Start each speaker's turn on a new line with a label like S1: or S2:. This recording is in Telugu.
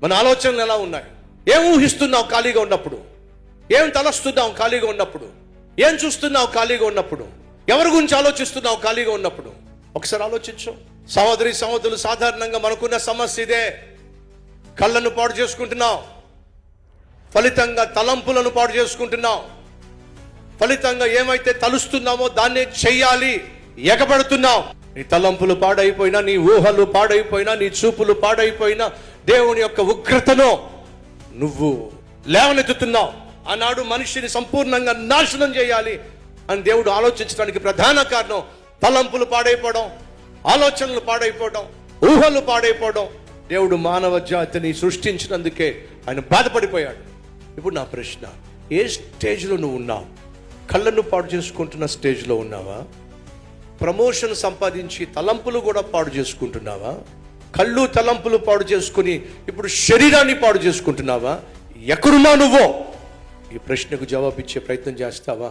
S1: మన ఆలోచనలు ఎలా ఉన్నాయి? ఏం ఊహిస్తున్నావు ఖాళీగా ఉన్నప్పుడు? ఏం తలస్తున్నావు ఖాళీగా ఉన్నప్పుడు? ఏం చూస్తున్నావు ఖాళీగా ఉన్నప్పుడు? ఎవరి గురించి ఆలోచిస్తున్నావు ఖాళీగా ఉన్నప్పుడు? ఒకసారి ఆలోచించు. సహోదరి సహోదరులు, సాధారణంగా మనకున్న సమస్య ఇదే. కళ్ళను పాడు చేసుకుంటున్నావు, ఫలితంగా తలంపులను పాడు చేసుకుంటున్నావు, ఫలితంగా ఏమైతే తలుస్తున్నామో దాన్నే చెయ్యాలి ఎగబడుతున్నావు. నీ తలంపులు పాడైపోయినా, నీ ఊహలు పాడైపోయినా, నీ చూపులు పాడైపోయినా, దేవుని యొక్క ఉగ్రతను నువ్వు లేవనెత్తుతున్నావు. ఆనాడు మనిషిని సంపూర్ణంగా నాశనం చేయాలి అని దేవుడు ఆలోచించడానికి ప్రధాన కారణం తలంపులు పాడైపోవడం, ఆలోచనలు పాడైపోవడం, ఊహలు పాడైపోవడం. దేవుడు మానవ జాతిని సృష్టించినందుకే ఆయన బాధపడిపోయాడు. ఇప్పుడు నా ప్రశ్న, ఏ స్టేజ్లో నువ్వు ఉన్నావు? కళ్ళను పాడు చేసుకుంటున్న స్టేజ్లో ఉన్నావా? ప్రమోషన్ సంపాదించి తలంపులు కూడా పాడు చేసుకుంటున్నావా? కళ్ళు తలంపులు పాడు చేసుకుని ఇప్పుడు శరీరాన్ని పాడు చేసుకుంటున్నావా? ఎక్కడున్నావు నువ్వు? ఈ ప్రశ్నకు జవాబు ఇచ్చే ప్రయత్నం చేస్తావా?